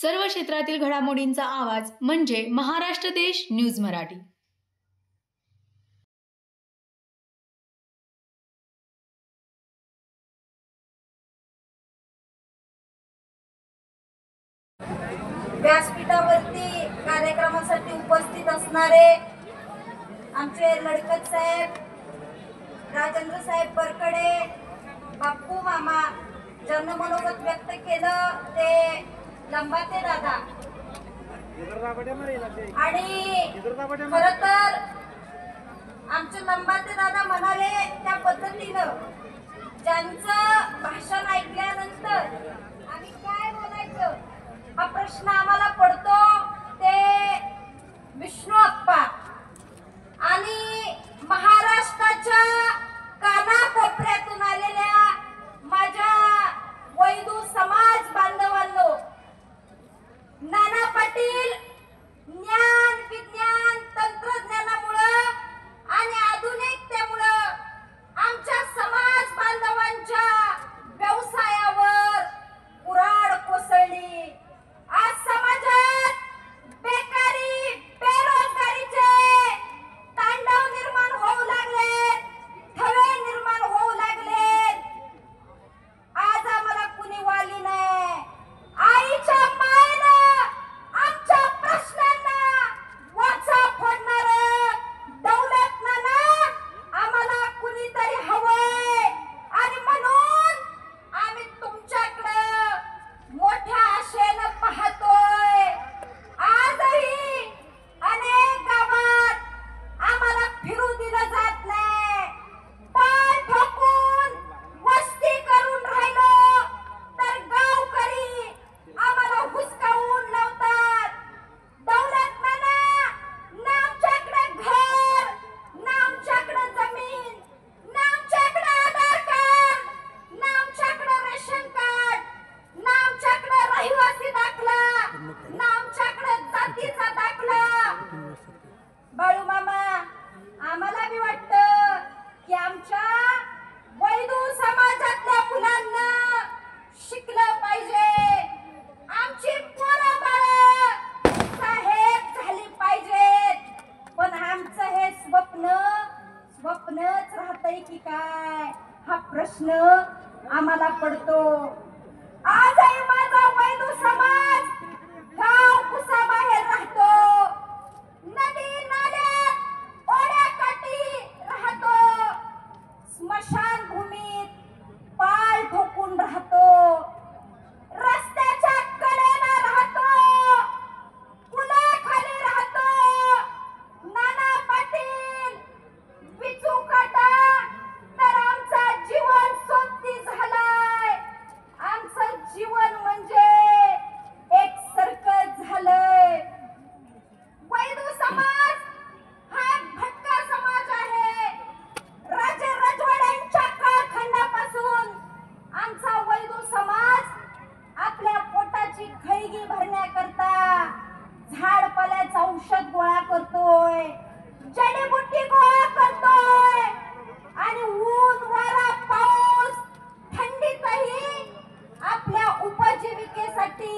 सर्व क्षेत्रातील घडामोडींचा आवाज म्हणजे महाराष्ट्र देश न्यूज मराठी। व्यासपीठावरती कार्यक्रमासाठी उपस्थित असणारे आमचे लडकत साहेब, राजेंद्र साहेब बरकडे, बाप्पू मामा, ज्यांना मनोगत व्यक्त केलं ते लंबाते दादा, आणि खरं तर आमचे लंबाते दादा म्हणाले त्या पद्धतीनं ज्यांचं भाषण ऐकल्यानंतर आम्ही काय बोलायचं हा प्रश्न आम्हाला पडतो ते विष्णू अप्पा आणि महाराष्ट्राच्या कानाकोपऱ्यातून आलेल्या माझ्या वैदू समाज बांधवांनो, नाना पाटील ज्ञान विज्ञान तंत्रज्ञानामुळे आणि आधुनिकतेमुळे आमच्या समाज बांधवांच्या व्यवसायावर कुऱ्हाड कोसळली। आज समाजात बेकारी बेरोजगारीचे तांडव निर्माण होऊ लागले, थवे निर्माण होऊ लागले। आज आम्हाला कुणी वाली नाही। आईच्या मायेनं आमच्या प्रश्नांना वाचा फोडणार दौलतनाना आम्हाला कुणीतरी हवंय, आणि म्हणून आम्ही तुमच्याकडे मोठ्या आशेनं पाहतोय। आजही अनेक गावात आम्हाला फिरू दिलं जात नाही। पाय ठोकून वस्ती करून राहिलो तर गावकरी आम्हाला हुसकावून लावतात। दौलतनाना ना आमच्याकडे घर, ना आमच्याकडे जमीन, ना आमच्याकडे आधार कार्ड, ना आमच्याकडे रेशन कार्ड, ना आमच्याकडे रहिवासी दाखला, ना आमच्याकडे जातीचा दाखला। बाळू मामा, आम्हाला बी वाटतं की आमच्या वैदू समाजातल्या मुलांना शिकलं पाहिजे, आमची पोरं बाळं साहेब झाली पाहिजेत, पण आमचं हे स्वप्नच राहतंय की काय हा प्रश्न आम्हाला पडतो। आजही माझा वैदू समाज गाव कुसाबाहेर राहतो, नदी नाल्यात ओढ्याकाठी राहतो, स्मशान भूमीत पाय ठोकून राहतो, रस्त्याच्या कडेला राहतो, पुलाखाली राहतो। नाना पाटील विचू काटा तर आमचा जीवन सोबती झालाय। आमचं जीवन म्हणजे एक सर्कस झालंय। वैदू समाज हा एक भटका समाज आहे। राजे रजवाड्यांच्या काळखंडापासून आमचा वैदू समाज आपल्या पोटाची खळगी भरण्याकरता झाडपाल्याचं औषध गोळा करतोय, जडीबुटी गोळा करतोय, आणि ऊन वारा पाऊस थंडीतही आपल्या उपजीविकेसाठी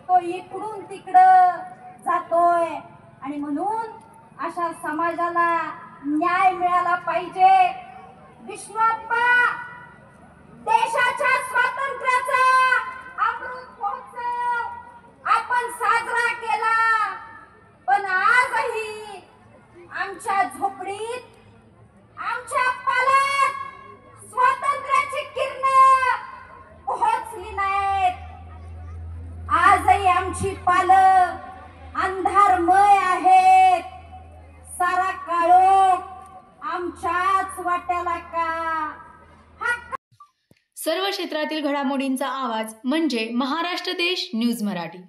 तो इकडून तिकडं जातोय। आणि म्हणून अशा समाजाला न्याय मिळाला पाहिजे। विष्णू अप्पा, देशाच्या स्वातंत्र्याचा अमृत महोत्सव आपण साजरा केला, पण आजही आमच्या झोपडीत, आमच्या पालात स्वातंत्र्याची किरणं पोहोचली नाहीत। आजही आमची पालं अंधारमय आहेत। सारा काळोख आमच्याच वाट्याला का? सर्व क्षेत्रातील घडामोडींचा आवाज म्हणजे महाराष्ट्र देश न्यूज मराठी।